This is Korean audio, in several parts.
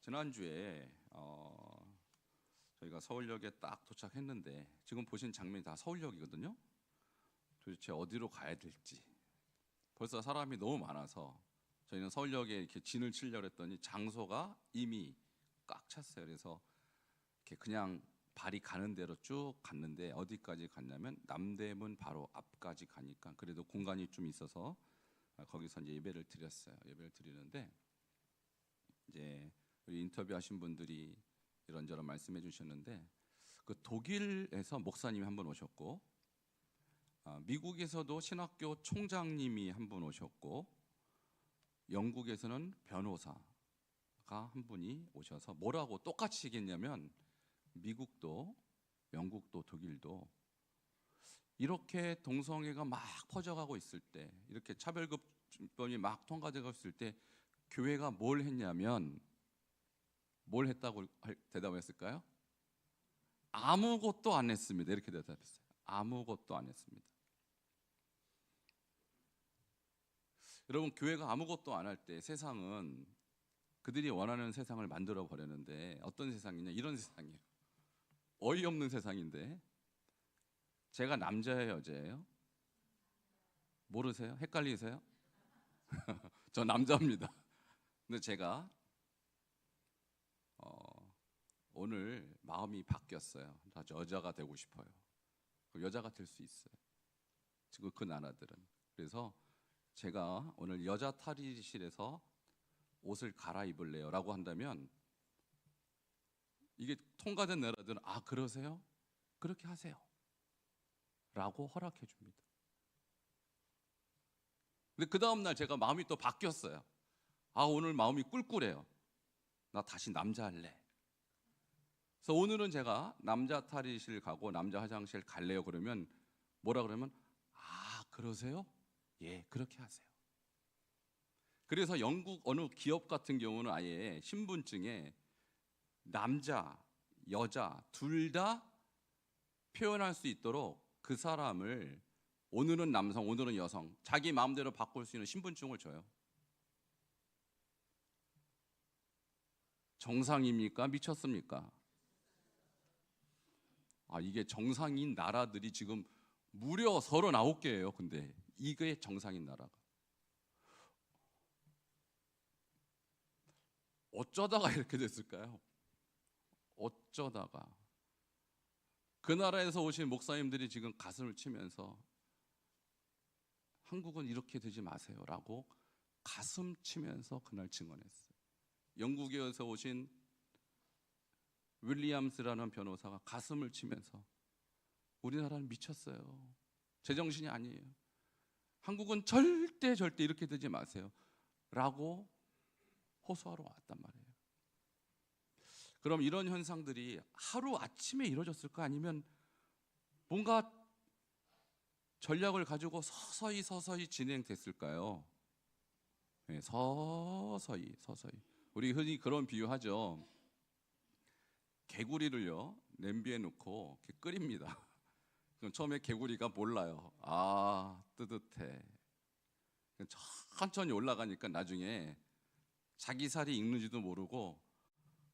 지난주에 저희가 서울역에 딱 도착했는데 지금 보신 장면이 다 서울역이거든요. 도대체 어디로 가야 될지 벌써 사람이 너무 많아서 저희는 서울역에 이렇게 진을 치려고 했더니 장소가 이미 꽉 찼어요. 그래서 이렇게 그냥 발이 가는 대로 쭉 갔는데 어디까지 갔냐면 남대문 바로 앞까지 가니까 그래도 공간이 좀 있어서 거기서 이제 예배를 드렸어요. 예배를 드리는데 이제 우리 인터뷰하신 분들이 이런저런 말씀해 주셨는데 그 독일에서 목사님이 한 분 오셨고 미국에서도 신학교 총장님이 한 분 오셨고 영국에서는 변호사가 한 분이 오셔서 뭐라고 똑같이 얘기했냐면 미국도 영국도 독일도 이렇게 동성애가 막 퍼져가고 있을 때 이렇게 차별급전이 막 통과되고 있을 때 교회가 뭘 했냐면 뭘 했다고 대답했을까요? 아무것도 안 했습니다. 이렇게 대답했어요. 아무것도 안 했습니다. 여러분, 교회가 아무것도 안 할 때 세상은 그들이 원하는 세상을 만들어 버렸는데 어떤 세상이냐? 이런 세상이에요. 어이없는 세상인데 제가 남자예요, 여자예요? 모르세요? 헷갈리세요? 저 남자입니다. 근데 제가 오늘 마음이 바뀌었어요. 나 여자가 되고 싶어요. 여자가 될 수 있어요. 지금 그 나라들은. 그래서 제가 오늘 여자 탈의실에서 옷을 갈아입을래요 라고 한다면 이게 통과된 나라들은 아 그러세요? 그렇게 하세요 라고 허락해 줍니다. 근데 그 다음날 제가 마음이 또 바뀌었어요. 아 오늘 마음이 꿀꿀해요. 나 다시 남자 할래. 그래서 오늘은 제가 남자 탈의실 가고 남자 화장실 갈래요 그러면 뭐라 그러면 아 그러세요? 예 그렇게 하세요. 그래서 영국 어느 기업 같은 경우는 아예 신분증에 남자, 여자 둘 다 표현할 수 있도록 그 사람을 오늘은 남성, 오늘은 여성 자기 마음대로 바꿀 수 있는 신분증을 줘요. 정상입니까? 미쳤습니까? 아 이게 정상인 나라들이 지금 무려 39개예요. 근데 이게 정상인 나라가 어쩌다가 이렇게 됐을까요? 어쩌다가 그 나라에서 오신 목사님들이 지금 가슴을 치면서 한국은 이렇게 되지 마세요라고 가슴 치면서 그날 증언했어요. 영국에서 오신 윌리엄스라는 변호사가 가슴을 치면서 우리나라는 미쳤어요. 제정신이 아니에요. 한국은 절대 이렇게 되지 마세요 라고 호소하러 왔단 말이에요. 그럼 이런 현상들이 하루아침에 이루어졌을까? 아니면 뭔가 전략을 가지고 서서히 진행됐을까요? 네, 서서히 우리 흔히 그런 비유하죠. 개구리를요 냄비에 넣고 이렇게 끓입니다. 그럼 처음에 개구리가 몰라요. 아 뜨뜻해. 천천히 올라가니까 나중에 자기 살이 익는지도 모르고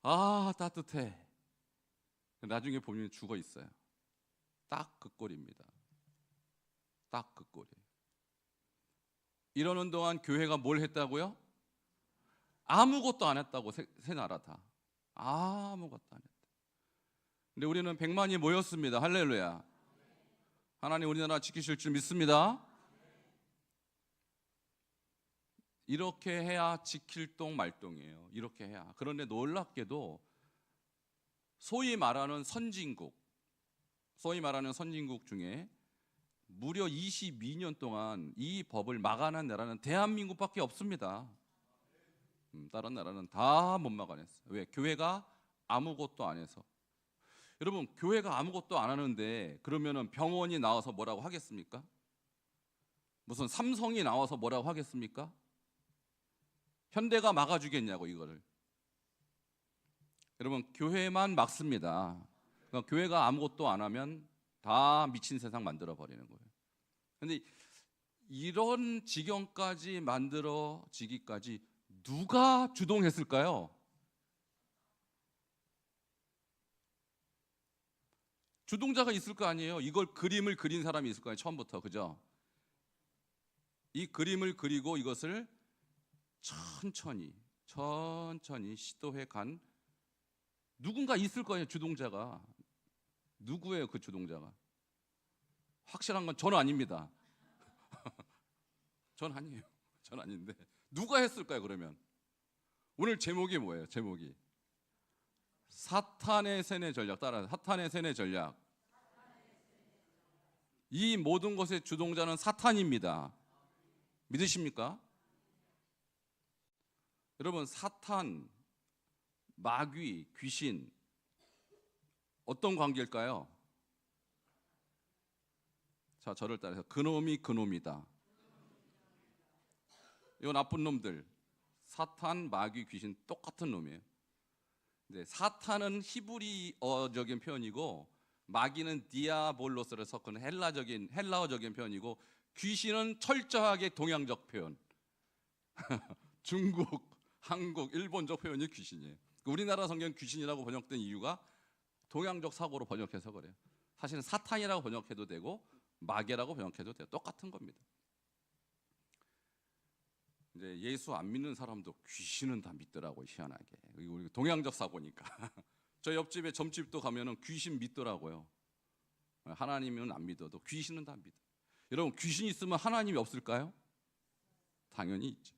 아 따뜻해. 나중에 보면 죽어 있어요. 딱 그 꼴입니다. 딱 그 꼴이. 이러는 동안 교회가 뭘 했다고요? 아무것도 안 했다고. 세 나라 다 아무것도 안 했다. 근데 우리는 100만이 모였습니다. 할렐루야. 하나님 우리나라 지키실 줄 믿습니다. 이렇게 해야 지킬 동 말동이에요. 이렇게 해야. 그런데 놀랍게도 소위 말하는 선진국 중에 무려 22년 동안 이 법을 막아낸 나라는 대한민국밖에 없습니다. 다른 나라는 다 못 막아냈어요. 왜? 교회가 아무것도 안 해서. 여러분 교회가 아무것도 안 하는데 그러면은 병원이 나와서 뭐라고 하겠습니까? 무슨 삼성이 나와서 뭐라고 하겠습니까? 현대가 막아주겠냐고 이거를. 여러분 교회만 막습니다. 그러니까 교회가 아무것도 안 하면 다 미친 세상 만들어 버리는 거예요. 그런데 이런 지경까지 만들어지기까지 누가 주동했을까요? 주동자가 있을 거 아니에요. 이걸 그림을 그린 사람이 있을 거 아니에요. 처음부터. 그죠? 이 그림을 그리고 이것을 천천히 시도해 간 누군가 있을 거예요. 주동자가. 누구예요? 그 주동자가. 확실한 건 저는 아닙니다. 전 아니에요. 전 아닌데 누가 했을까요? 그러면 오늘 제목이 뭐예요? 제목이 사탄의 세뇌 전략. 따라서 사탄의 세뇌 전략. 이 모든 것의 주동자는 사탄입니다. 믿으십니까? 여러분, 사탄, 마귀, 귀신 어떤 관계일까요? 자, 저를 따라서 그놈이 그놈이다. 이 나쁜 놈들, 사탄, 마귀, 귀신 똑같은 놈이에요. 근데 사탄은 히브리어적인 표현이고 마귀는 디아볼로스를 섞은 헬라어적인 표현이고 귀신은 철저하게 동양적 표현. 중국, 한국, 일본적 표현이 귀신이에요. 우리나라 성경 귀신이라고 번역된 이유가 동양적 사고로 번역해서 그래요. 사실은 사탄이라고 번역해도 되고 마귀라고 번역해도 돼요. 똑같은 겁니다. 이제 예수 안 믿는 사람도 귀신은 다 믿더라고요. 희한하게. 우리 동양적 사고니까. 저 옆집에 점집도 가면은 귀신 믿더라고요. 하나님은 안 믿어도 귀신은 다 믿어. 여러분, 귀신 있으면 하나님이 없을까요? 당연히 있죠.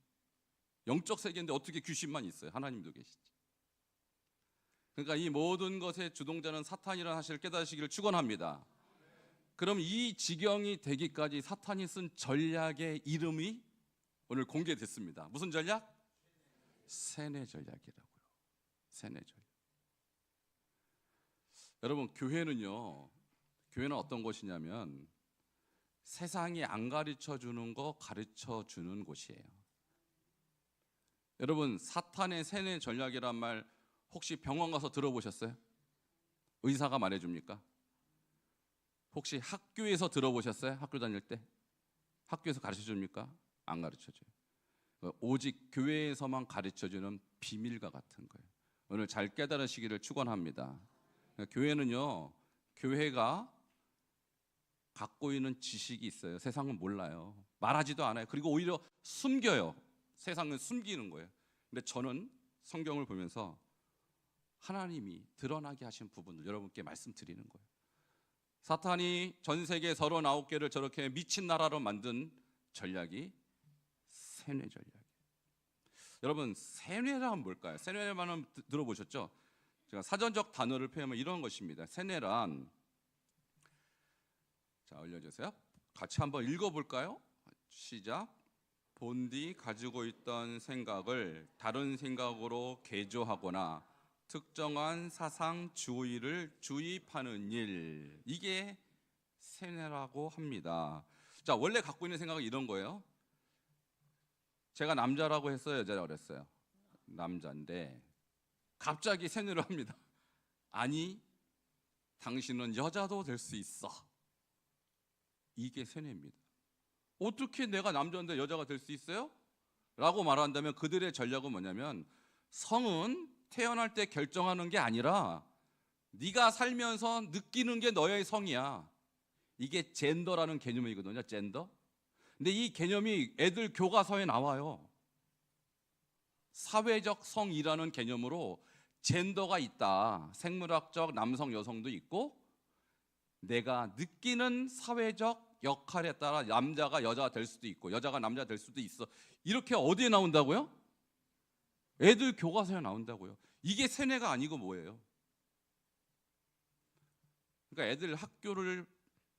영적 세계인데 어떻게 귀신만 있어요? 하나님도 계시지. 그러니까 이 모든 것의 주동자는 사탄이라는 사실을 깨달으시기를 축원합니다. 그럼 이 지경이 되기까지 사탄이 쓴 전략의 이름이 오늘 공개됐습니다. 무슨 전략? 세뇌 전략이라고요. 세뇌 전략. 여러분, 교회는 어떤 곳이냐면 세상이 안 가르쳐 주는 거 가르쳐 주는 곳이에요. 여러분, 사탄의 세뇌 전략이란 말 혹시 병원 가서 들어보셨어요? 의사가 말해줍니까? 혹시 학교에서 들어보셨어요? 학교 다닐 때? 학교에서 가르쳐 줍니까? 안 가르쳐 줘요. 오직 교회에서만 가르쳐 주는 비밀과 같은 거예요. 오늘 잘 깨달으시기를 축원합니다. 교회는요, 교회가 갖고 있는 지식이 있어요. 세상은 몰라요. 말하지도 않아요. 그리고 오히려 숨겨요. 세상은 숨기는 거예요. 근데 저는 성경을 보면서 하나님이 드러나게 하신 부분을 여러분께 말씀드리는 거예요. 사탄이 전 세계 39개를 저렇게 미친 나라로 만든 전략이 세뇌 전략이에요. 여러분, 세뇌란 뭘까요? 세뇌란 들어보셨죠? 제가 사전적 단어를 표현하면 이런 것입니다. 세뇌란, 자, 올려주세요. 같이 한번 읽어볼까요? 시작. 본디 가지고 있던 생각을 다른 생각으로 개조하거나 특정한 사상 주의를 주입하는 일, 이게 세뇌라고 합니다. 자, 원래 갖고 있는 생각은 이런 거예요. 제가 남자라고 했어요, 여자라고 그랬어요? 남자인데 갑자기 세뇌를 합니다. 아니, 당신은 여자도 될 수 있어. 이게 세뇌입니다. 어떻게 내가 남자인데 여자가 될 수 있어요? 라고 말한다면 그들의 전략은 뭐냐면, 성은 태어날 때 결정하는 게 아니라 네가 살면서 느끼는 게 너의 성이야. 이게 젠더라는 개념이거든요. 젠더. 근데 이 개념이 애들 교과서에 나와요. 사회적 성이라는 개념으로 젠더가 있다. 생물학적 남성 여성도 있고 내가 느끼는 사회적 역할에 따라 남자가 여자가 될 수도 있고 여자가 남자가 될 수도 있어. 이렇게 어디에 나온다고요? 애들 교과서에 나온다고요. 이게 세뇌가 아니고 뭐예요? 그러니까 애들 학교를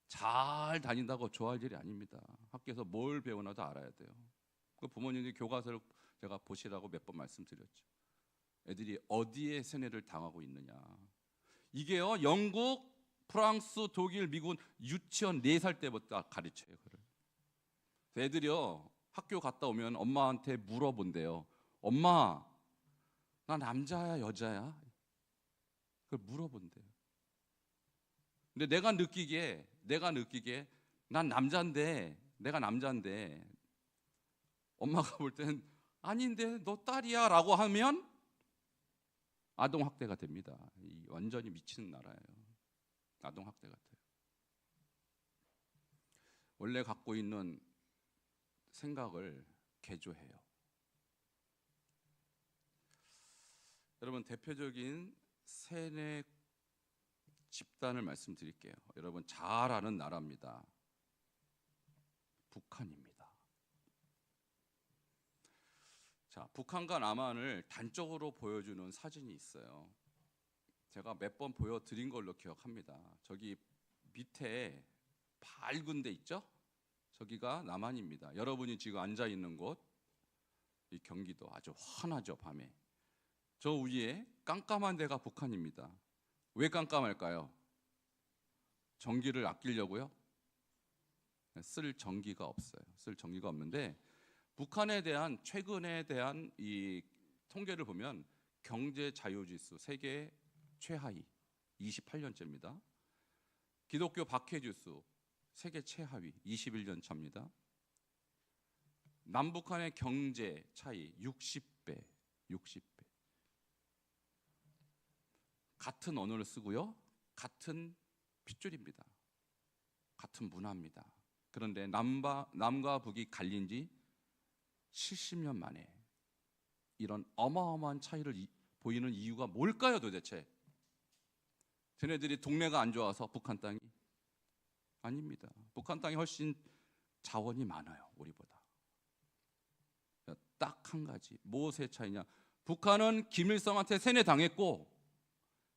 잘 다닌다고 좋아할 일이 아닙니다. 학교에서 뭘 배우나도 알아야 돼요. 그 부모님들이 교과서를 제가 보시라고 몇 번 말씀드렸죠. 애들이 어디에 세뇌를 당하고 있느냐. 이게요, 영국, 프랑스, 독일, 미국은 유치원 4살 때부터 가르쳐요. 그걸. 애들이요, 학교 갔다 오면 엄마한테 물어본대요. 엄마, 나 남자야 여자야? 그걸 물어본대요. 근데 내가 느끼기에 난 남자인데, 내가 남자인데 엄마가 볼 땐 아닌데 너 딸이야 라고 하면 아동학대가 됩니다. 완전히 미치는 나라예요. 아동학대 같아요. 원래 갖고 있는 생각을 개조해요. 여러분, 대표적인 세뇌 집단을 말씀드릴게요. 여러분 잘 아는 나라입니다. 북한입니다. 자, 북한과 남한을 단적으로 보여주는 사진이 있어요. 제가 몇 번 보여드린 걸로 기억합니다. 저기 밑에 밝은 데 있죠? 저기가 남한입니다. 여러분이 지금 앉아 있는 곳, 이 경기도 아주 환하죠, 밤에. 저 위에 깜깜한 데가 북한입니다. 왜 깜깜할까요? 전기를 아끼려고요? 쓸 전기가 없어요. 쓸 전기가 없는데, 북한에 대한 최근에 대한 이 통계를 보면 경제 자유지수 세계 최하위 28년째입니다. 기독교 박해지수 세계 최하위 21년 차입니다. 남북한의 경제 차이 60배. 같은 언어를 쓰고요. 같은 핏줄입니다. 같은 문화입니다. 그런데 남과 북이 갈린 지 70년 만에 이런 어마어마한 차이를 보이는 이유가 뭘까요, 도대체? 쟤네들이 동네가 안 좋아서 북한 땅이? 아닙니다. 북한 땅이 훨씬 자원이 많아요, 우리보다. 딱 한 가지. 무엇의 차이냐? 북한은 김일성한테 세뇌당했고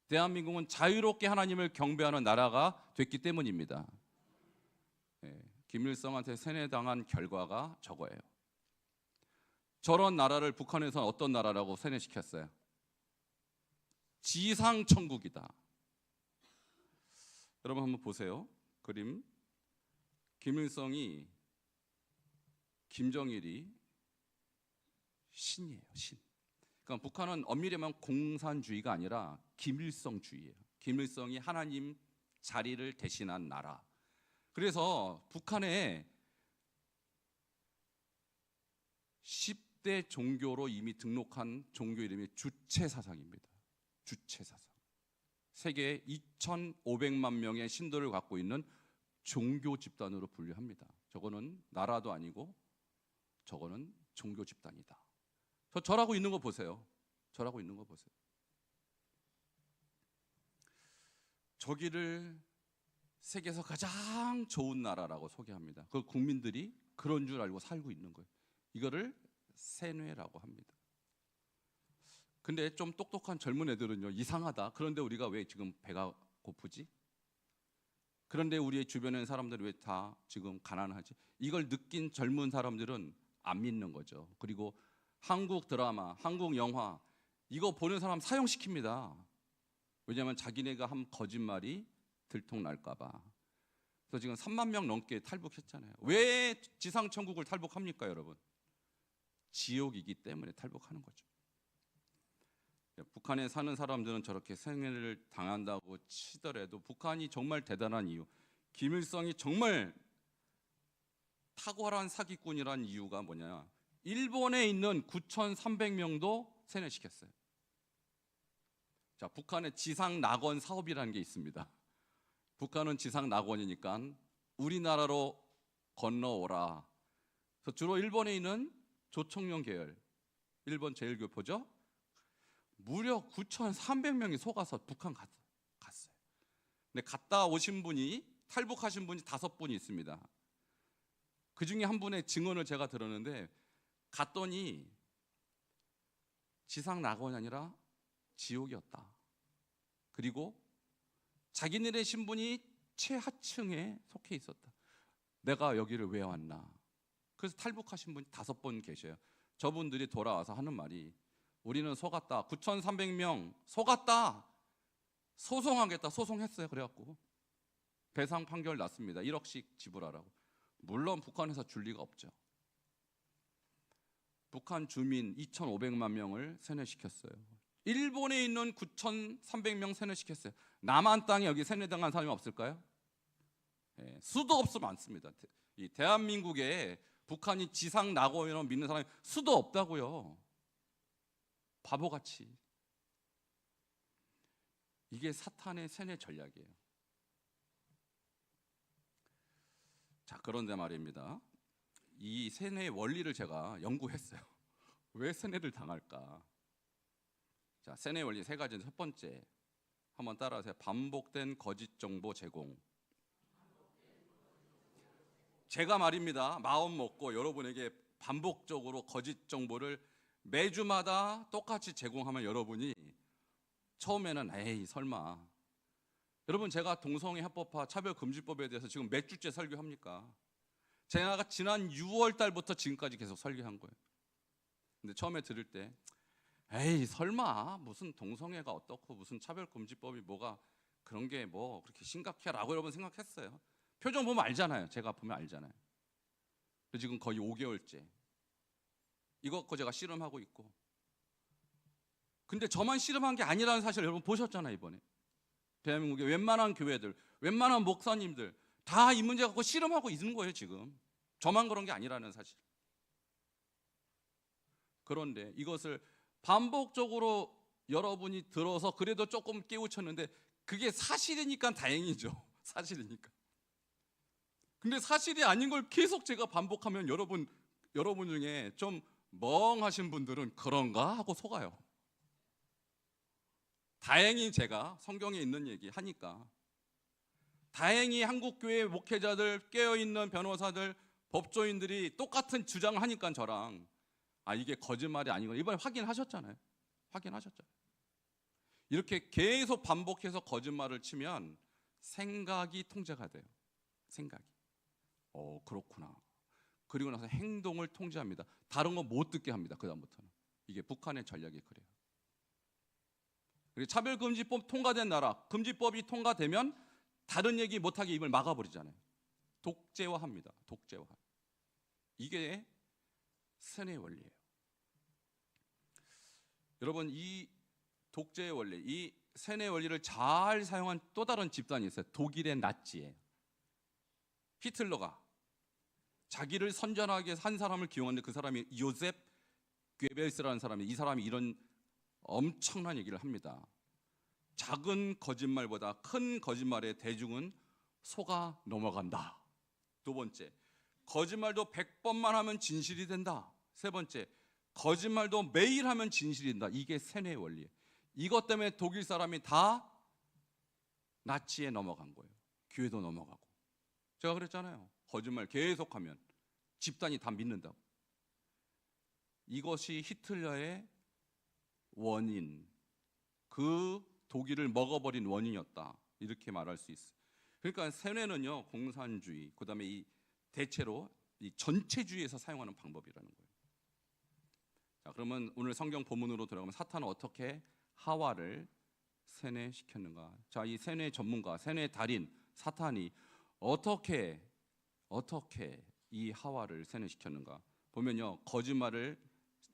대한민국은 자유롭게 하나님을 경배하는 나라가 됐기 때문입니다. 김일성한테 세뇌당한 결과가 저거예요. 저런 나라를 북한에서는 어떤 나라라고 세뇌시켰어요? 지상천국이다. 여러분 한번 보세요. 그림. 김일성이, 김정일이 신이에요, 신. 그러니까 북한은 엄밀히 말하면 공산주의가 아니라 김일성주의예요. 김일성이 하나님 자리를 대신한 나라. 그래서 북한에 10대 종교로 이미 등록한 종교 이름이 주체사상입니다. 주체사상. 세계 2,500만 명의 신도를 갖고 있는 종교 집단으로 분류합니다. 저거는 나라도 아니고 저거는 종교 집단이다. 저라고 있는 거 보세요. 저라고 있는 거 보세요. 저기를 세계에서 가장 좋은 나라라고 소개합니다. 그 국민들이 그런 줄 알고 살고 있는 거예요. 이거를 세뇌라고 합니다. 근데 좀 똑똑한 젊은 애들은요, 이상하다. 그런데 우리가 왜 지금 배가 고프지? 그런데 우리의 주변에 사람들이 왜 다 지금 가난하지? 이걸 느낀 젊은 사람들은 안 믿는 거죠. 그리고 한국 드라마, 한국 영화 이거 보는 사람 사형시킵니다. 왜냐하면 자기네가 한 거짓말이 들통날까 봐. 그래서 지금 3만 명 넘게 탈북했잖아요. 왜 지상천국을 탈북합니까, 여러분? 지옥이기 때문에 탈북하는 거죠. 북한에 사는 사람들은 저렇게 생애를 당한다고 치더라도 북한이 정말 대단한 이유, 김일성이 정말 탁월한 사기꾼이란 이유가 뭐냐? 일본에 있는 9,300명도 세뇌시켰어요. 자, 북한의 지상 낙원 사업이라는 게 있습니다. 북한은 지상 낙원이니까 우리나라로 건너오라. 그래서 주로 일본에 있는 조총련 계열, 일본 제1교포죠. 무려 9,300명이 속아서 북한 갔어요. 근데 갔다 오신 분이, 탈북하신 분이 5분이 있습니다. 그 중에 한 분의 증언을 제가 들었는데, 갔더니 지상 낙원이 아니라 지옥이었다. 그리고 자기네의 신분이 최하층에 속해 있었다. 내가 여기를 왜 왔나? 그래서 탈북하신 분이 5분 계셔요. 저분들이 돌아와서 하는 말이, 우리는 속았다. 9,300명 속았다. 소송하겠다. 소송했어요. 그래갖고 배상 판결 났습니다. 1억씩 지불하라고. 물론 북한에서 줄 리가 없죠. 북한 주민 2,500만 명을 세뇌시켰어요. 일본에 있는 9,300명 세뇌시켰어요. 남한 땅에 여기 세뇌당한 사람이 없을까요? 수도 없으면 많습니다. 이 대한민국에 북한이 지상 낙원이라고 믿는 사람이 수도 없다고요. 바보같이. 이게 사탄의 세뇌 전략이에요. 자, 그런데 말입니다. 이 세뇌의 원리를 제가 연구했어요. 왜 세뇌를 당할까? 자, 세뇌 원리 세 가지. 첫 번째, 한번 따라하세요. 반복된 거짓 정보 제공. 제가 말입니다. 마음 먹고 여러분에게 반복적으로 거짓 정보를 매주마다 똑같이 제공하면 여러분이 처음에는 에이 설마. 여러분, 제가 동성애 합법화 차별금지법에 대해서 지금 몇 주째 설교합니까? 제가 지난 6월 달부터 지금까지 계속 설교한 거예요. 근데 처음에 들을 때 에이 설마 무슨 동성애가 어떻고 무슨 차별금지법이 뭐가 그런 게 뭐 그렇게 심각해라고 여러분 생각했어요. 표정 보면 알잖아요. 제가 보면 알잖아요. 지금 거의 5개월째 이거 제가 씨름하고 있고, 근데 저만 씨름한 게 아니라는 사실 여러분 보셨잖아요. 이번에 대한민국의 웬만한 교회들, 웬만한 목사님들 다 이 문제 갖고 씨름하고 있는 거예요. 지금 저만 그런 게 아니라는 사실. 그런데 이것을 반복적으로 여러분이 들어서 그래도 조금 깨우쳤는데 그게 사실이니까 다행이죠. 사실이니까. 근데 사실이 아닌 걸 계속 제가 반복하면 여러분 중에 좀 멍하신 분들은 그런가 하고 속아요. 다행히 제가 성경에 있는 얘기 하니까, 다행히 한국교회 목회자들, 깨어있는 변호사들, 법조인들이 똑같은 주장을 하니까 저랑 이게 거짓말이 아니고 이번에 확인하셨잖아요. 이렇게 계속 반복해서 거짓말을 치면 생각이 통제가 돼요. 생각이. 그렇구나. 그리고 나서 행동을 통제합니다. 다른 거 못 듣게 합니다. 그다음부터는. 이게 북한의 전략이 그래요. 그리고 차별금지법 통과된 나라, 금지법이 통과되면 다른 얘기 못하게 입을 막아버리잖아요. 독재화합니다. 독재화. 이게 세뇌 원리예요. 여러분, 이 독재의 원리, 이 세뇌 원리를 잘 사용한 또 다른 집단이 있어요. 독일의 나치예요. 히틀러가 자기를 선전하게 한 사람을 기용하는데 그 사람이 요셉 괴벨스라는 사람이, 이 사람이 이런 엄청난 얘기를 합니다. 작은 거짓말보다 큰 거짓말에 대중은 속아 넘어간다. 두 번째, 거짓말도 100번만 하면 진실이 된다. 세 번째, 거짓말도 매일 하면 진실이 된다. 이게 세뇌의 원리예요. 이것 때문에 독일 사람이 다 나치에 넘어간 거예요. 교회도 넘어가고. 제가 그랬잖아요. 거짓말 계속하면 집단이 다 믿는다고. 이것이 히틀러의 원인, 그 독일을 먹어버린 원인이었다. 이렇게 말할 수 있어요. 그러니까 세뇌는요, 공산주의, 그다음에 이 대체로 이 전체주의에서 사용하는 방법이라는 거예요. 자, 그러면 오늘 성경 본문으로 들어가면 사탄은 어떻게 하와를 세뇌시켰는가? 자, 이 세뇌 전문가, 세뇌 달인 사탄이 어떻게 이 하와를 세뇌시켰는가? 보면요, 거짓말을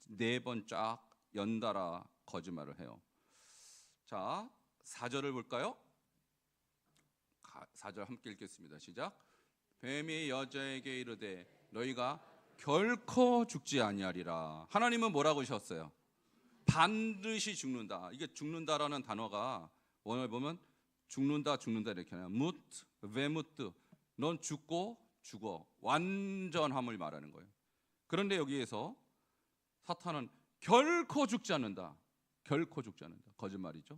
4번 쫙 연달아 거짓말을 해요. 자, 4절을 볼까요? 4절 함께 읽겠습니다. 시작. 뱀이 여자에게 이르되 너희가 결코 죽지 아니하리라. 하나님은 뭐라고 하셨어요? 반드시 죽는다. 이게 죽는다라는 단어가 원어에 보면 죽는다 이렇게 해요. 무트, 베무트. 넌 죽고 죽어. 완전함을 말하는 거예요. 그런데 여기에서 사탄은 결코 죽지 않는다. 결코 죽지 않는다. 거짓말이죠.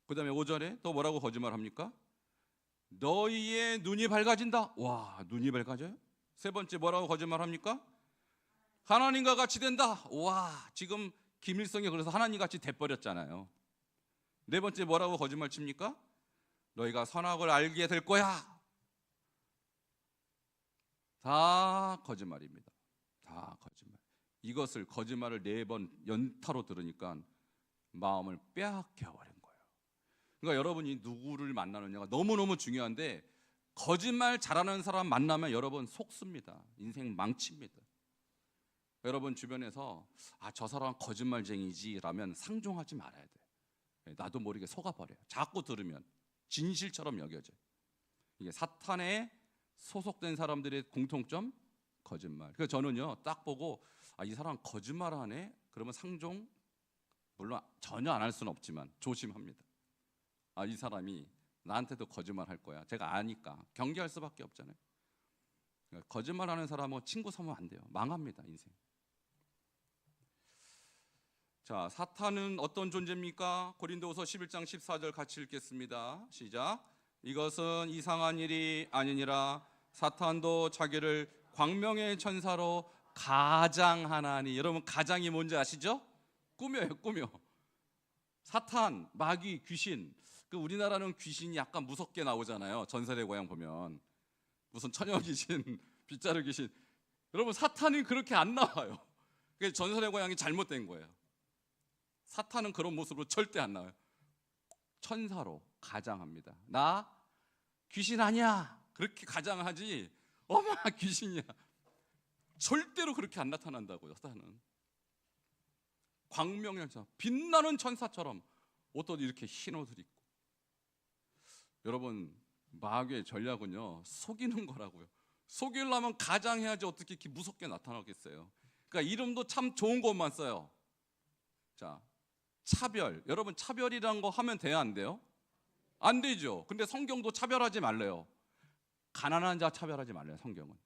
그 다음에 5절에 또 뭐라고 거짓말합니까? 너희의 눈이 밝아진다. 와, 눈이 밝아져요? 세 번째 뭐라고 거짓말합니까? 하나님과 같이 된다. 와, 지금 김일성이 그래서 하나님 같이 돼버렸잖아요. 네 번째 뭐라고 거짓말 칩니까? 너희가 선악을 알게 될 거야. 다 거짓말입니다. 다 거짓말. 이것을 거짓말을 4번 연타로 들으니까 마음을 빼앗겨 버린 거예요. 그러니까 여러분이 누구를 만나느냐가 너무너무 중요한데, 거짓말 잘하는 사람 만나면 여러분 속습니다. 인생 망칩니다. 여러분 주변에서 저 사람 거짓말쟁이지라면 상종하지 말아야 돼요. 나도 모르게 속아버려요. 자꾸 들으면 진실처럼 여겨져요. 이게 사탄에 소속된 사람들의 공통점, 거짓말. 그래서 저는요, 딱 보고 이 사람 거짓말하네? 그러면 상종, 물론 전혀 안 할 수는 없지만 조심합니다. 이 사람이 나한테도 거짓말할 거야. 제가 아니까 경계할 수밖에 없잖아요. 거짓말하는 사람은 친구 삼으면 안 돼요. 망합니다, 인생. 자, 사탄은 어떤 존재입니까? 고린도후서 11장 14절 같이 읽겠습니다. 시작. 이것은 이상한 일이 아니니라 사탄도 자기를 광명의 천사로 가장하나니. 여러분, 가장이 뭔지 아시죠? 꾸며요, 꾸며. 사탄, 마귀, 귀신. 우리나라는 귀신이 약간 무섭게 나오잖아요. 전설의 고향 보면 무슨 처녀 귀신, 빗자루 귀신. 여러분, 사탄은 그렇게 안 나와요. 그래서 전설의 고향이 잘못된 거예요. 사탄은 그런 모습으로 절대 안 나와요. 천사로 가장합니다. 나 귀신 아니야, 그렇게 가장하지. 어머, 귀신이야. 절대로 그렇게 안 나타난다고요. 사탄은 광명의 천사, 빛나는 천사처럼 옷도 이렇게 흰 옷을 입고. 여러분, 마귀의 전략은요, 속이는 거라고요. 속이려면 가장해야지 어떻게 이렇게 무섭게 나타나겠어요. 그러니까 이름도 참 좋은 것만 써요. 자, 차별. 여러분, 차별이란 거 하면 돼야 안 돼요? 안 되죠. 근데 성경도 차별하지 말래요. 가난한 자 차별하지 말래요, 성경은.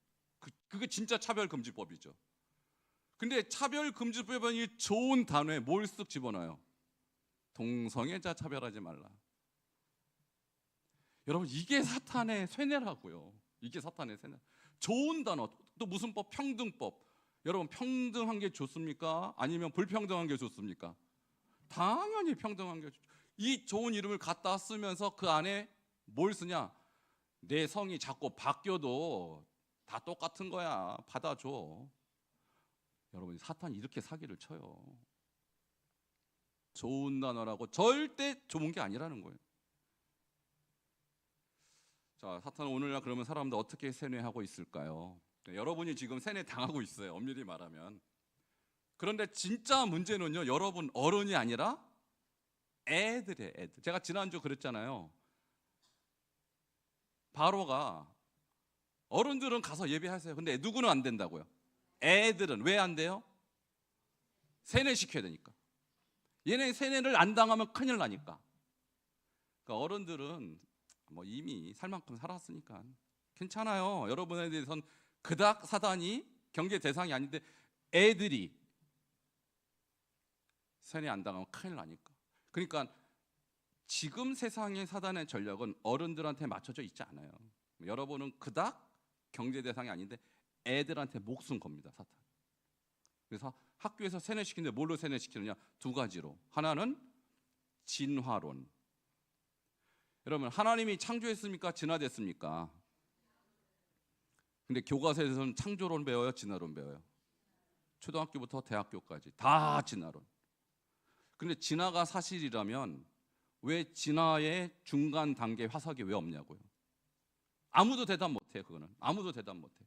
그게 진짜 차별금지법이죠. 근데 차별금지법이 좋은 단어에 뭘 쓱 집어넣어요? 동성애자 차별하지 말라. 여러분, 이게 사탄의 쇠뇌라고요. 이게 사탄의 쇠뇌. 좋은 단어. 또 무슨 법? 평등법. 여러분, 평등한 게 좋습니까? 아니면 불평등한 게 좋습니까? 당연히 평등한 게 좋죠. 이 좋은 이름을 갖다 쓰면서 그 안에 뭘 쓰냐? 내 성이 자꾸 바뀌어도 다 똑같은 거야, 받아줘. 여러분, 사탄이 이렇게 사기를 쳐요. 좋은 단어라고 절대 좋은 게 아니라는 거예요. 자, 사탄은 오늘날 그러면 사람들 어떻게 세뇌하고 있을까요? 여러분이 지금 세뇌 당하고 있어요, 엄밀히 말하면. 그런데 진짜 문제는요, 여러분 어른이 아니라 애들이에요, 애들. 제가 지난주 그랬잖아요. 바로가 어른들은 가서 예배하세요. 근데 누구는 안 된다고요? 애들은. 왜 안 돼요? 세뇌시켜야 되니까. 얘네 세뇌를 안 당하면 큰일 나니까. 그러니까 어른들은 뭐 이미 살 만큼 살았으니까 괜찮아요. 여러분에 대해서는 그닥 사단이 경계 대상이 아닌데 애들이 세뇌 안 당하면 큰일 나니까. 그러니까 지금 세상의 사단의 전략은 어른들한테 맞춰져 있지 않아요. 여러분은 그닥 경제 대상이 아닌데 애들한테 목숨 겁니다, 사탄. 그래서 학교에서 세뇌시키는데 뭘로 세뇌시키느냐? 두 가지로. 하나는 진화론. 여러분, 하나님이 창조했습니까? 진화됐습니까? 근데 교과서에서는 창조론 배워요, 진화론 배워요? 초등학교부터 대학교까지 다 진화론. 근데 진화가 사실이라면 왜 진화의 중간 단계 화석이 왜 없냐고요? 아무도 대답 못해요. 그거는 아무도 대답 못해요.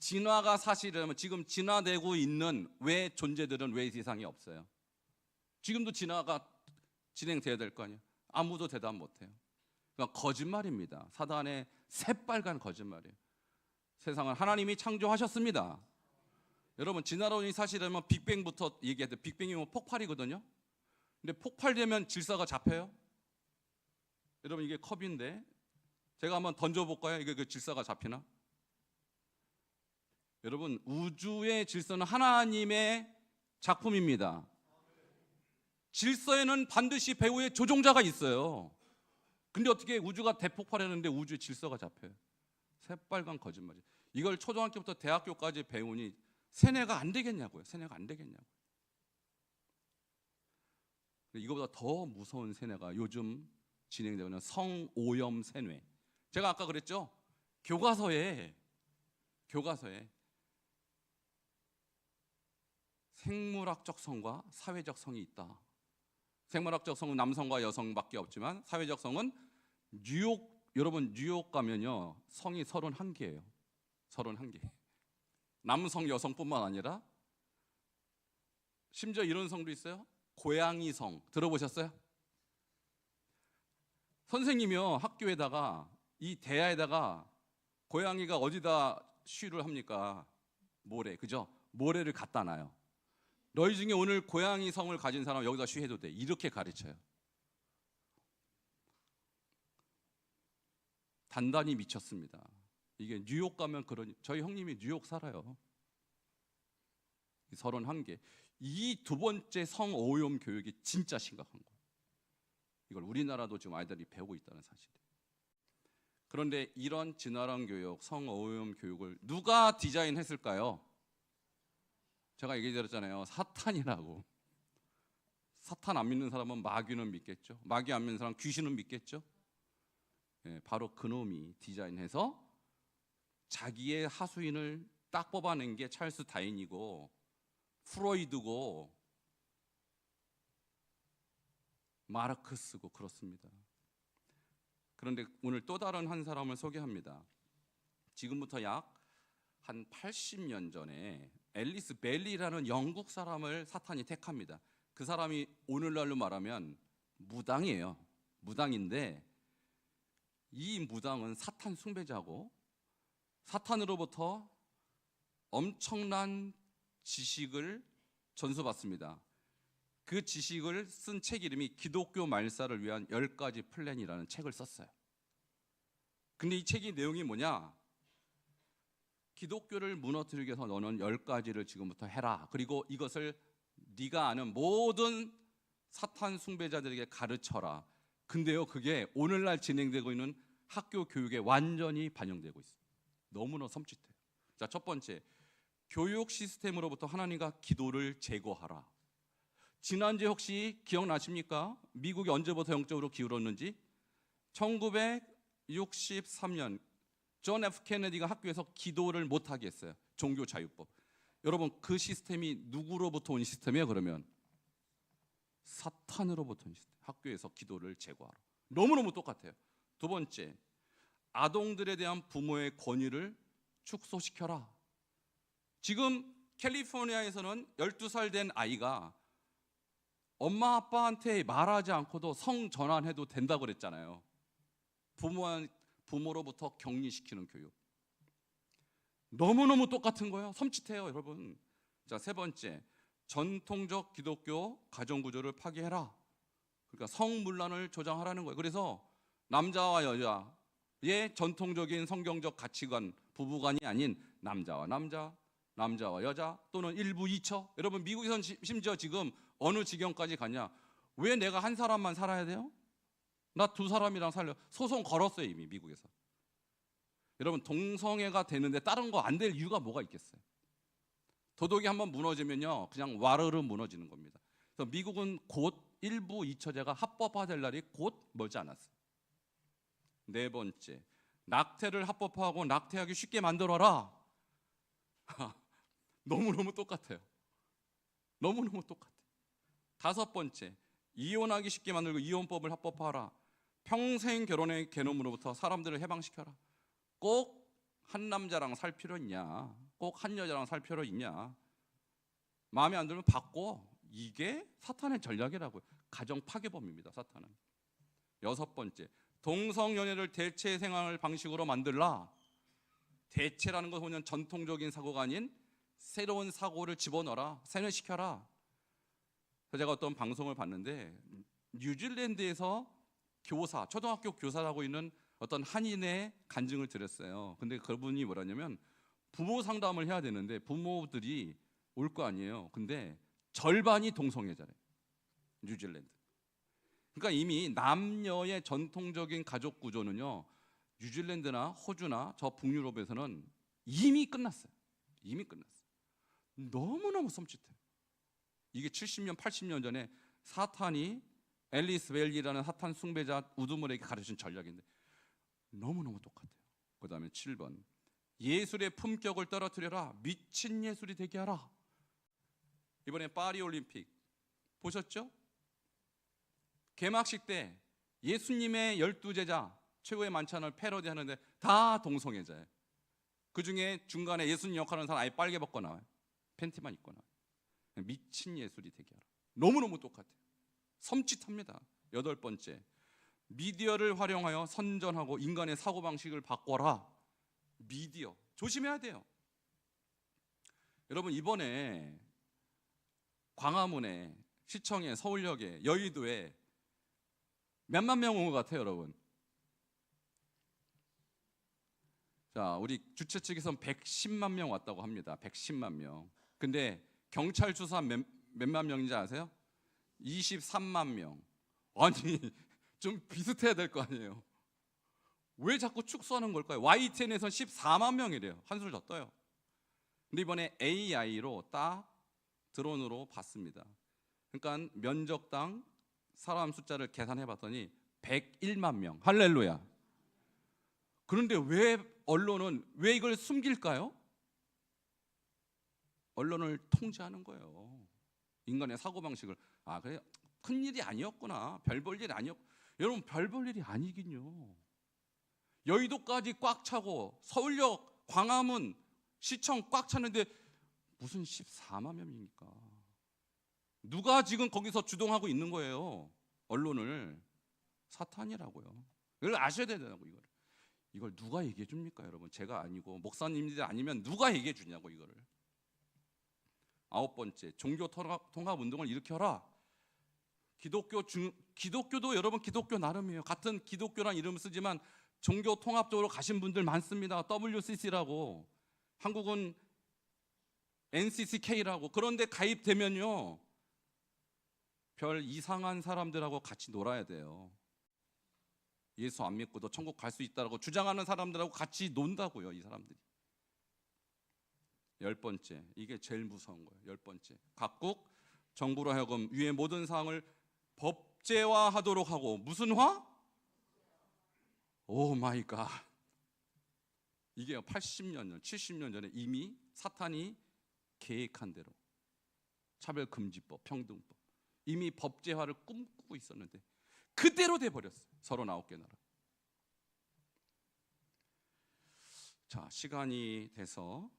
진화가 사실이라면 지금 진화되고 있는 왜 존재들은 왜 세상에 없어요? 지금도 진화가 진행돼야 될 거 아니에요? 아무도 대답 못해요. 그러니까 거짓말입니다. 사단의 새빨간 거짓말이에요. 세상을 하나님이 창조하셨습니다. 여러분, 진화론이 사실이라면 빅뱅부터 얘기해도 빅뱅이 뭐 폭발이거든요. 근데 폭발되면 질서가 잡혀요? 여러분, 이게 컵인데 제가 한번 던져볼까요? 이게 그 질서가 잡히나? 여러분, 우주의 질서는 하나님의 작품입니다. 질서에는 반드시 배후에 조종자가 있어요. 근데 어떻게 우주가 대폭발했는데 우주의 질서가 잡혀요? 새빨간 거짓말이. 이걸 초등학교부터 대학교까지 배우니 세뇌가 안 되겠냐고요. 세뇌가 안 되겠냐고. 이거보다 더 무서운 세뇌가 요즘 진행되는 성오염 세뇌. 제가 아까 그랬죠? 교과서에 생물학적 성과 사회적 성이 있다. 생물학적 성은 남성과 여성밖에 없지만 사회적 성은 여러분 뉴욕 가면요, 성이 31개예요. 31개. 남성 여성뿐만 아니라 심지어 이런 성도 있어요. 고양이 성 들어보셨어요? 선생님이요, 학교에다가 이 대야에다가 고양이가 어디다 쉬를 합니까? 모래, 그죠? 모래를 갖다 놔요. 너희 중에 오늘 고양이 성을 가진 사람 여기다 쉬해도 돼. 이렇게 가르쳐요. 단단히 미쳤습니다. 이게 뉴욕 가면 그런, 저희 형님이 뉴욕 살아요. 31개. 이 두 번째 성오염 교육이 진짜 심각한 거예요. 이걸 우리나라도 지금 아이들이 배우고 있다는 사실이에요. 그런데 이런 진화론 교육, 성오염 교육을 누가 디자인했을까요? 제가 얘기드렸잖아요. 사탄이라고. 사탄 안 믿는 사람은 마귀는 믿겠죠. 마귀 안 믿는 사람은 귀신은 믿겠죠. 예, 바로 그놈이 디자인해서 자기의 하수인을 딱 뽑아낸 게 찰스 다윈이고 프로이드고 마르크스고 그렇습니다. 그런데 오늘 또 다른 한 사람을 소개합니다. 지금부터 약 한 80년 전에 앨리스 벨리라는 영국 사람을 사탄이 택합니다. 그 사람이 오늘날로 말하면 무당이에요. 무당인데 이 무당은 사탄 숭배자고 사탄으로부터 엄청난 지식을 전수받습니다. 그 지식을 쓴 책 이름이 기독교 말살을 위한 10가지 플랜이라는 책을 썼어요. 근데 이 책의 내용이 뭐냐? 기독교를 무너뜨리기 위해서 너는 10가지를 지금부터 해라. 그리고 이것을 네가 아는 모든 사탄 숭배자들에게 가르쳐라. 근데요, 그게 오늘날 진행되고 있는 학교 교육에 완전히 반영되고 있어요. 너무나 섬찟해요. 자, 첫 번째, 교육 시스템으로부터 하나님과 기도를 제거하라. 지난주에 혹시 기억나십니까? 미국이 언제부터 영적으로 기울었는지? 1963년 존 F 케네디가 학교에서 기도를 못하게 했어요. 종교 자유법. 여러분, 그 시스템이 누구로부터 온 시스템이에요? 그러면 사탄으로부터 온 시스템. 학교에서 기도를 제거하라. 너무너무 똑같아요. 두 번째, 아동들에 대한 부모의 권위를 축소시켜라. 지금 캘리포니아에서는 12살 된 아이가 엄마 아빠한테 말하지 않고도 성 전환해도 된다고 그랬잖아요. 부모로부터 격리시키는 교육. 너무너무 똑같은 거예요. 섬찟해요, 여러분. 자, 세 번째, 전통적 기독교 가정구조를 파괴해라. 그러니까 성문란을 조장하라는 거예요. 그래서 남자와 여자의 전통적인 성경적 가치관, 부부관이 아닌 남자와 남자, 남자와 여자 또는 일부 이처. 여러분, 미국에선 심지어 지금 어느 지경까지 가냐? 왜 내가 한 사람만 살아야 돼요? 나 두 사람이랑 살려. 소송 걸었어요, 이미 미국에서. 여러분, 동성애가 되는데 다른 거 안 될 이유가 뭐가 있겠어요? 도덕이 한번 무너지면요, 그냥 와르르 무너지는 겁니다. 그래서 미국은 곧 일부 이처제가 합법화될 날이 곧 멀지 않았어요. 네 번째, 낙태를 합법화하고 낙태하기 쉽게 만들어라. 너무너무 똑같아요. 너무너무 똑같아요. 다섯 번째, 이혼하기 쉽게 만들고 이혼법을 합법화하라. 평생 결혼의 개념으로부터 사람들을 해방시켜라. 꼭 한 남자랑 살 필요 있냐? 꼭 한 여자랑 살 필요 있냐? 마음에 안 들면 바꿔. 이게 사탄의 전략이라고요. 가정 파괴범입니다, 사탄은. 여섯 번째, 동성연애를 대체 생활 방식으로 만들라. 대체라는 것은 전통적인 사고가 아닌 새로운 사고를 집어넣어라. 세뇌시켜라. 그래서 제가 어떤 방송을 봤는데 뉴질랜드에서 교사, 초등학교 교사라고 있는 어떤 한인의 간증을 들었어요. 근데 그분이 뭐라냐면 부모 상담을 해야 되는데 부모들이 올 거 아니에요. 근데 절반이 동성애자래요, 뉴질랜드. 그러니까 이미 남녀의 전통적인 가족 구조는요, 뉴질랜드나 호주나 저 북유럽에서는 이미 끝났어요. 이미 끝났어요. 너무너무 섬찟해요. 이게 70년, 80년 전에 사탄이 앨리스 벨리라는 사탄 숭배자 우두머리에게 가르친 전략인데 너무너무 똑같아요. 그 다음에 7번, 예술의 품격을 떨어뜨려라. 미친 예술이 되게 하라. 이번에 파리 올림픽 보셨죠? 개막식 때 예수님의 12제자 최고의 만찬을 패러디하는데 다 동성애자예요. 그 중에 중간에 예수님 역할하는 사람 아예 빨개 벗고 나와요. 팬티만 입고 나와요. 미친 예술이 되게 하라. 너무너무 똑같아요. 섬찟합니다. 여덟 번째, 미디어를 활용하여 선전하고 인간의 사고방식을 바꿔라. 미디어 조심해야 돼요. 여러분, 이번에 광화문에, 시청에, 서울역에, 여의도에 몇만 명 온 것 같아요, 여러분. 자, 우리 주최 측에서는 110만 명 왔다고 합니다. 110만 명. 근데 경찰 수사 몇만 명인지 아세요? 23만 명. 아니 좀 비슷해야 될 거 아니에요. 왜 자꾸 축소하는 걸까요? YTN에선 14만 명이래요. 한술 더 떠요. 근데 이번에 AI로 딱 드론으로 봤습니다. 그러니까 면적당 사람 숫자를 계산해 봤더니 101만 명. 할렐루야. 그런데 왜 언론은 왜 이걸 숨길까요? 언론을 통제하는 거예요. 인간의 사고방식을. 아, 그래? 큰일이 아니었구나. 별 볼 일이 아니었. 여러분, 별 볼 일이 아니긴요. 여의도까지 꽉 차고 서울역, 광화문, 시청 꽉 차는데 무슨 14만 명입니까? 누가 지금 거기서 주동하고 있는 거예요? 언론을. 사탄이라고요. 이걸 아셔야 되냐고. 이걸 누가 얘기해 줍니까, 여러분? 제가 아니고 목사님들 아니면 누가 얘기해 주냐고. 이거를. 9번째, 종교 통합 운동을 일으켜라. 기독교도 여러분 기독교 나름이에요. 같은 기독교란 이름을 쓰지만 종교 통합적으로 가신 분들 많습니다. WCC라고, 한국은 NCCK라고. 그런데 가입되면요, 별 이상한 사람들하고 같이 놀아야 돼요. 예수 안 믿고도 천국 갈 수 있다고 주장하는 사람들하고 같이 논다고요, 이 사람들이. 10번째, 이게 제일 무서운 거예요. 10번째, 각국 정부로 하여금 위의 모든 사항을 법제화하도록 하고. 무슨 화? 오 마이 갓. 이게 80년 전, 70년 전에 이미 사탄이 계획한 대로 차별금지법, 평등법, 이미 법제화를 꿈꾸고 있었는데 그대로 돼버렸어요. 39개 나라. 자, 시간이 돼서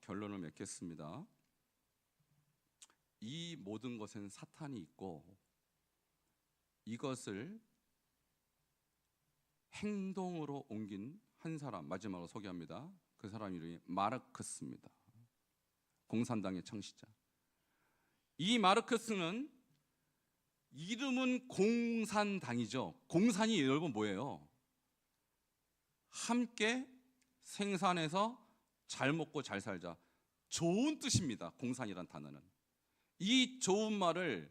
결론을 맺겠습니다. 이 모든 것엔 사탄이 있고 이것을 행동으로 옮긴 한 사람, 마지막으로 소개합니다. 그 사람 이름이 마르크스입니다. 공산당의 창시자. 이 마르크스는 이름은 공산당이죠. 공산이 여러분 뭐예요? 함께 생산해서 잘 먹고 잘 살자. 좋은 뜻입니다. 공산이란 단어는. 이 좋은 말을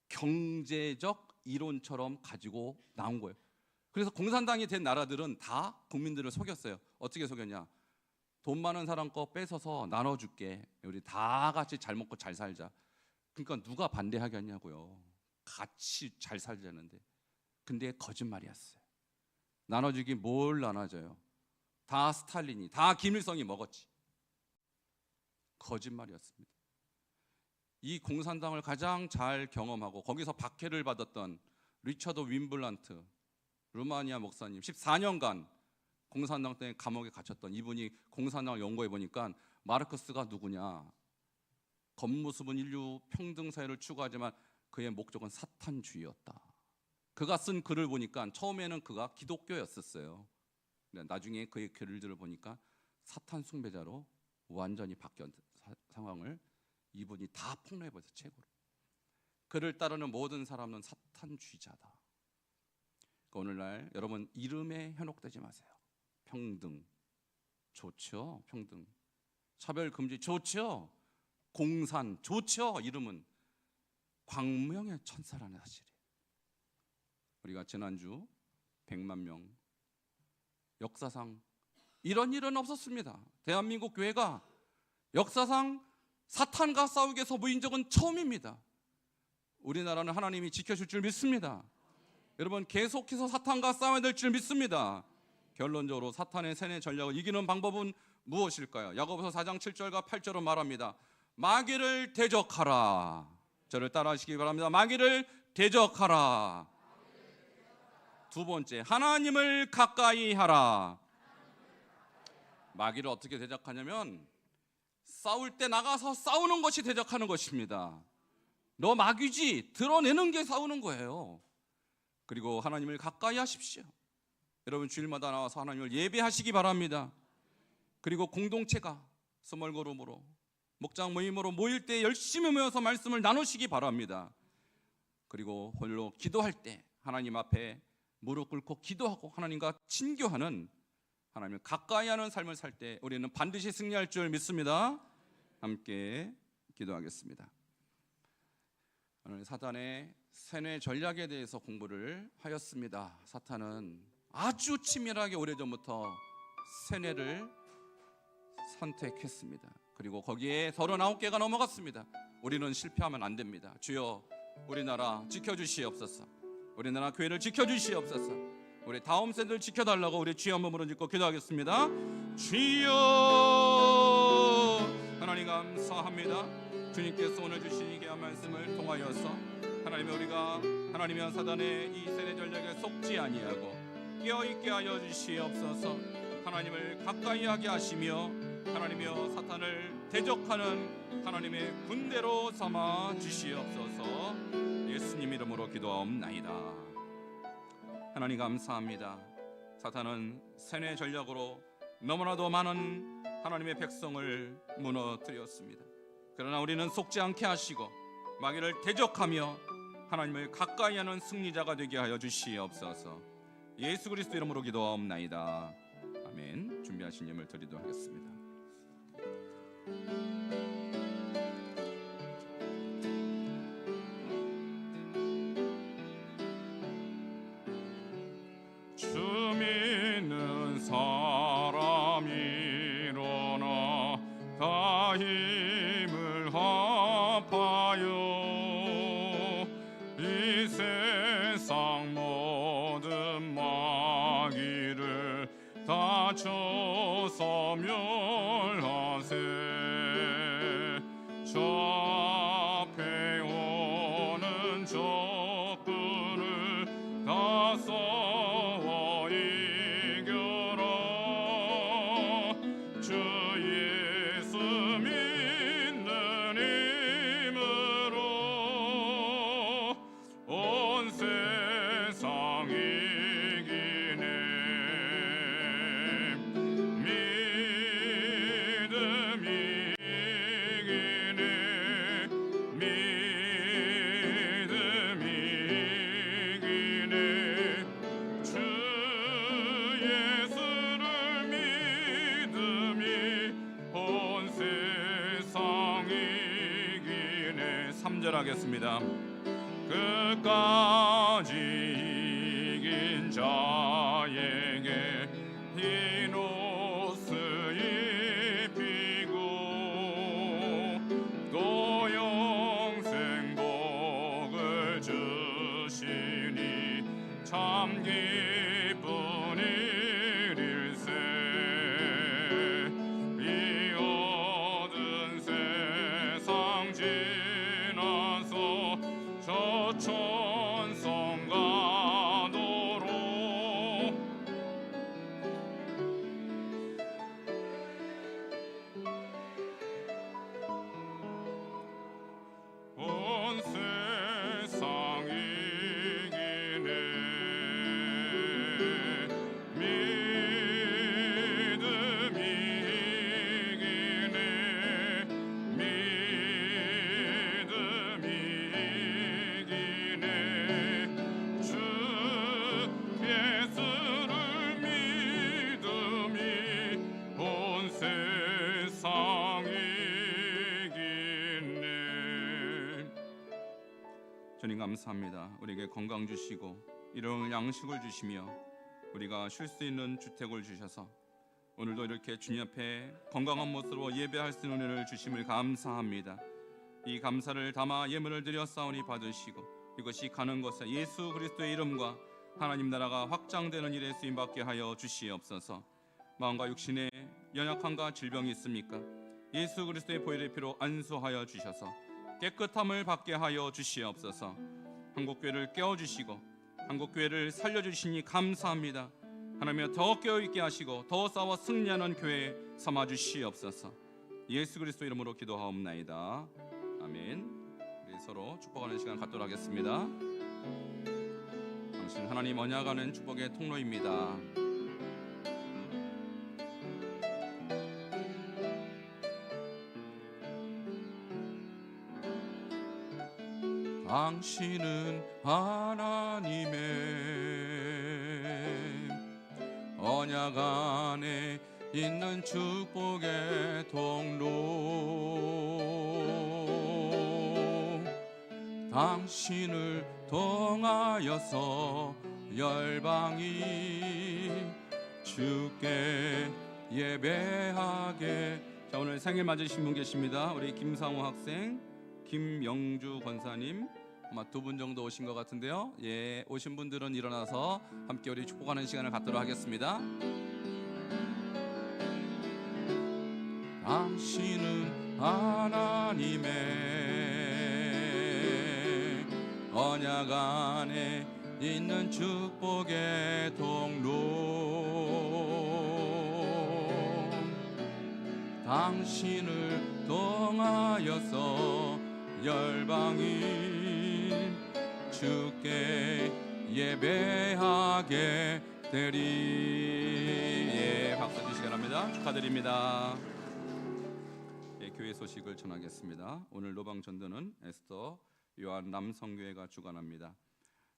경제적 이론처럼 가지고 나온 거예요. 그래서 공산당이 된 나라들은 다 국민들을 속였어요. 어떻게 속였냐? 돈 많은 사람 거 뺏어서 나눠줄게. 우리 다 같이 잘 먹고 잘 살자. 그러니까 누가 반대하겠냐고요. 같이 잘 살자는데. 근데 거짓말이었어요. 나눠주기 뭘 나눠줘요? 다 스탈린이, 다 김일성이 먹었지. 거짓말이었습니다. 이 공산당을 가장 잘 경험하고 거기서 박해를 받았던 리처드 윈블란트, 루마니아 목사님, 14년간 공산당 때문에 감옥에 갇혔던 이분이 공산당을 연구해 보니까 마르크스가 누구냐? 겉모습은 인류 평등 사회를 추구하지만 그의 목적은 사탄주의였다. 그가 쓴 글을 보니까 처음에는 그가 기독교였었어요. 나중에 그의 글들을 보니까 사탄 숭배자로 완전히 바뀐 상황을 이분이 다 폭로해버렸어요. 책으로. 그를 따르는 모든 사람은 사탄주의자다. 그러니까 오늘날 여러분 이름에 현혹되지 마세요. 평등 좋죠. 평등. 차별금지 좋죠. 공산 좋죠. 이름은 광명의 천사라는 사실이에요. 우리가 지난주 100만 명, 역사상 이런 일은 없었습니다. 대한민국 교회가 역사상 사탄과 싸우기 위해서 모인 적은 처음입니다. 우리나라는 하나님이 지켜줄 줄 믿습니다. 여러분 계속해서 사탄과 싸워야 될 줄 믿습니다. 결론적으로 사탄의 세뇌 전략을 이기는 방법은 무엇일까요? 야고보서 4장 7절과 8절은 말합니다. 마귀를 대적하라. 저를 따라하시기 바랍니다. 마귀를 대적하라. 두 번째, 하나님을 가까이 하라. 마귀를 어떻게 대적하냐면 싸울 때 나가서 싸우는 것이 대적하는 것입니다. 너 마귀지? 드러내는 게 싸우는 거예요. 그리고 하나님을 가까이 하십시오. 여러분 주일마다 나와서 하나님을 예배하시기 바랍니다. 그리고 공동체가 스몰 그룹으로 목장 모임으로 모일 때 열심히 모여서 말씀을 나누시기 바랍니다. 그리고 홀로 기도할 때 하나님 앞에 무릎 꿇고 기도하고 하나님과 친교하는 하나님을 가까이 하는 삶을 살 때 우리는 반드시 승리할 줄 믿습니다. 함께 기도하겠습니다. 오늘 사탄의 세뇌 전략에 대해서 공부를 하였습니다. 사탄은 아주 치밀하게 오래전부터 세뇌를 선택했습니다. 그리고 거기에 39개가 넘어갔습니다. 우리는 실패하면 안 됩니다. 주여, 우리나라 지켜주시옵소서. 우리나라 교회를 지켜주시옵소서. 우리 다음 세대를 지켜달라고 우리 주여 한 번으로 짓고 기도하겠습니다. 주여, 하나님 감사합니다. 주님께서 오늘 주신 이 귀한 말씀을 통하여서 하나님의 우리가 하나님의 사단의 이 세뇌 전략에 속지 아니하고 깨어있게 하여 주시옵소서. 하나님을 가까이 하게 하시며 하나님이여 사탄을 대적하는 하나님의 군대로 삼아 주시옵소서. 예수님 이름으로 기도하옵나이다. 하나님 감사합니다. 사탄은 세뇌 전략으로 너무나도 많은 하나님의 백성을 무너뜨렸습니다. 그러나 우리는 속지 않게 하시고 마귀를 대적하며 하나님을 가까이 하는 승리자가 되게 하여 주시옵소서. 예수 그리스도 이름으로 기도하옵나이다. 아멘. 준비하신 예물 드리도록 하겠습니다. 주 믿는 사람 일어나 다 힘을 합하여 이 세상 모든 마귀를 다 쳐서 멸하세. 저 앞에 오는 적군을 다 싸워 이겨라. 주 예수 믿는 힘으로 온 세상 이기네. 믿음이 이기네. 믿음이 이기네. 주 예수를 믿음이 온 세상 이기네. 3절 하겠습니다. 끝까지 이긴 자에게 흰 옷을 입히고 또 영생 복을 주시니 참 기쁜 일일세. 이 어두운 세상 지나서 저 천성 가도록 온 세상 이기네. 믿음이 이기네. 믿음이 이기네. 주 예수를 믿음이 온 세상 이기네. 주님 감사합니다. 우리에게 건강 주시고 일용할 양식을 주시며 우리가 쉴 수 있는 주택을 주셔서 오늘도 이렇게 주님 앞에 건강한 모습으로 예배할 수 있는 은혜를 주심을 감사합니다. 이 감사를 담아 예물을 드려 싸우니 받으시고 이것이 가는 곳에 예수 그리스도의 이름과 하나님 나라가 확장되는 일에 쓰임받게 하여 주시옵소서. 마음과 육신에 연약함과 질병이 있습니까? 예수 그리스도의 보혈의 피로 안수하여 주셔서 깨끗함을 받게 하여 주시옵소서. 한국교회를 깨워주시고 한국교회를 살려주시니 감사합니다. 하나님이여 더 깨어있게 하시고 더 싸워 승리하는 교회 삼아주시옵소서. 예수 그리스도 이름으로 기도하옵나이다. 아멘. 우리 서로 축복하는 시간 갖도록 하겠습니다. 당신 하나님 언약하는 축복의 통로입니다. 당신은 하나님의 언약 안에 있는 축복의 통로 당신을 통하여서 열방이 주께 예배하게. 자, 오늘 생일 맞으신 분 계십니다. 우리 김상호 학생, 김영주 권사님 아마 두 분 정도 오신 것 같은데요. 예, 오신 분들은 일어나서 함께 우리 축복하는 시간을 갖도록 하겠습니다. 당신은 하나님의 언약 안에 있는 축복의 통로 당신을 통하여서 열방이 주께 예배하게 되리. 예, 박수 주시기 바랍니다. 축하드립니다. 예, 교회 소식을 전하겠습니다. 오늘 노방 전도는 에스더 요한 남성교회가 주관합니다.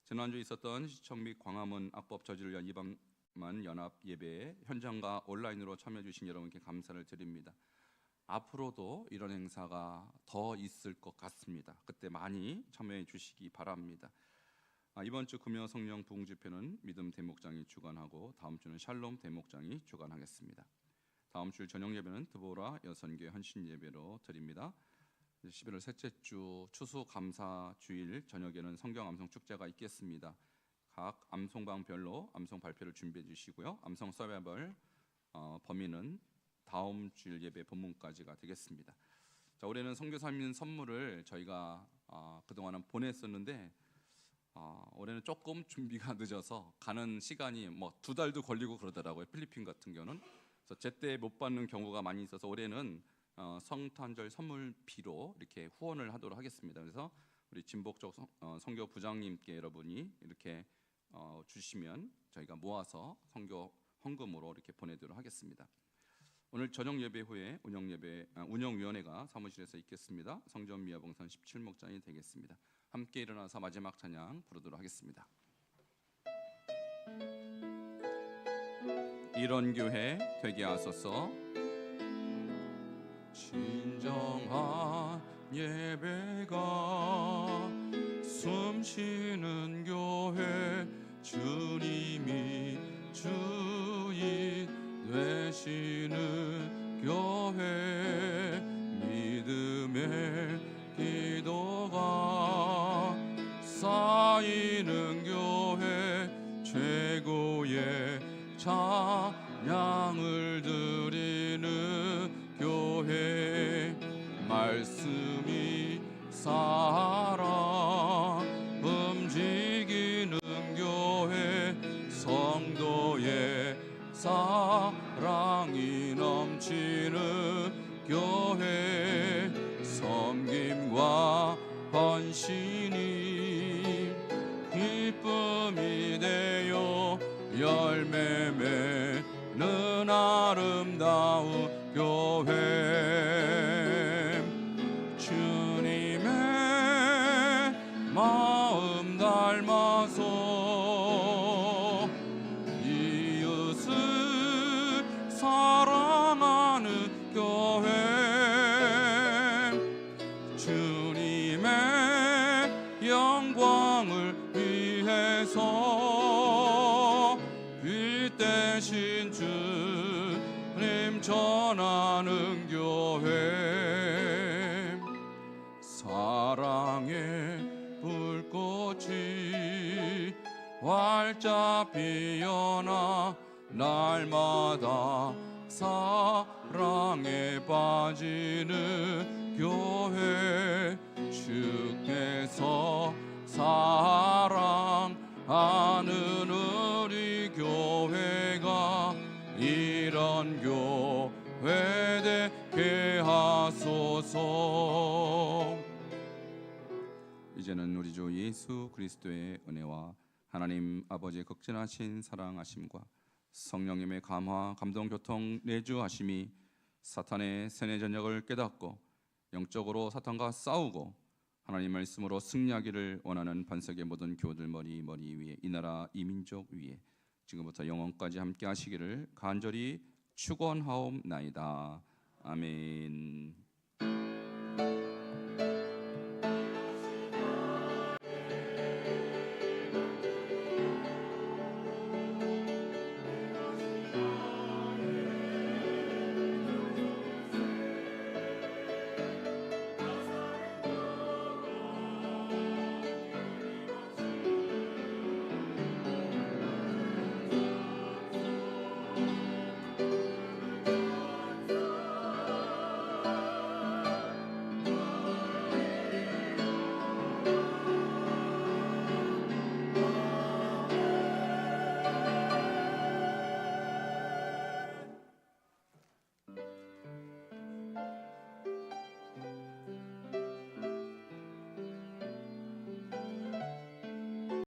지난주 있었던 시청 및 광화문 악법 저지를 위한 이방만 연합 예배에 현장과 온라인으로 참여해 주신 여러분께 감사를 드립니다. 앞으로도 이런 행사가 더 있을 것 같습니다. 그때 많이 참여해 주시기 바랍니다. 이번 주 금요 성령 부흥 집회는 믿음 대목장이 주관하고 다음 주는 샬롬 대목장이 주관하겠습니다. 다음 주 저녁 예배는 드보라 여선교회 헌신 예배로 드립니다. 11월 셋째 주 추수감사 주일 저녁에는 성경 암송 축제가 있겠습니다. 각 암송방별로 암송 발표를 준비해 주시고요. 암송 서바이벌 범위는 다음 주일 예배 본문까지가 되겠습니다. 자, 올해는 선교사님 선물을 저희가 그동안은 보냈었는데 올해는 조금 준비가 늦어서 가는 시간이 뭐 2달도 걸리고 그러더라고요. 필리핀 같은 경우는. 그래서 제때 못 받는 경우가 많이 있어서 올해는 성탄절 선물비로 이렇게 후원을 하도록 하겠습니다. 그래서 우리 진복적 선교 부장님께 여러분이 이렇게 주시면 저희가 모아서 선교 헌금으로 이렇게 보내도록 하겠습니다. 오늘 저녁 예배 후에 운영위원회가 사무실에서 있겠습니다. 성전 미아봉산 17목장이 되겠습니다. 함께 일어나서 마지막 찬양 부르도록 하겠습니다. 이런 교회 되게 하소서. 진정한 예배가 숨쉬는 교회 주님이 주인 되시는 교회 믿음의 기도가 쌓이는 교회 최고의 찬양을 드리는 교회 말씀이 살아 움직이는 교회 성도의 사랑이 넘치는 교회 섬김과 헌신이 기쁨이 되어 열매 맺는 아름다운 교회 주님의 마음 닮아서 이웃을 사랑하는 교회 주님의 영광을 위해서 빛 대신 주님 전하는 교회 사랑의 불꽃이 활짝 피어나 날마다 사랑에 빠지는 교회 주께서 사랑하는 우리 교회가 이런 교회 되게 하소서. 이제는 우리 주 예수 그리스도의 은혜와 하나님 아버지의 극진하신 사랑하심과 성령님의 감화 감동 교통 내주하심이 사탄의 세뇌 전략을 깨닫고 영적으로 사탄과 싸우고 하나님 말씀으로 승리하기를 원하는 반석의 모든 교우들 머리 위에 이 나라 이 민족 위에 지금부터 영원까지 함께 하시기를 간절히 축원하옵나이다. 아멘.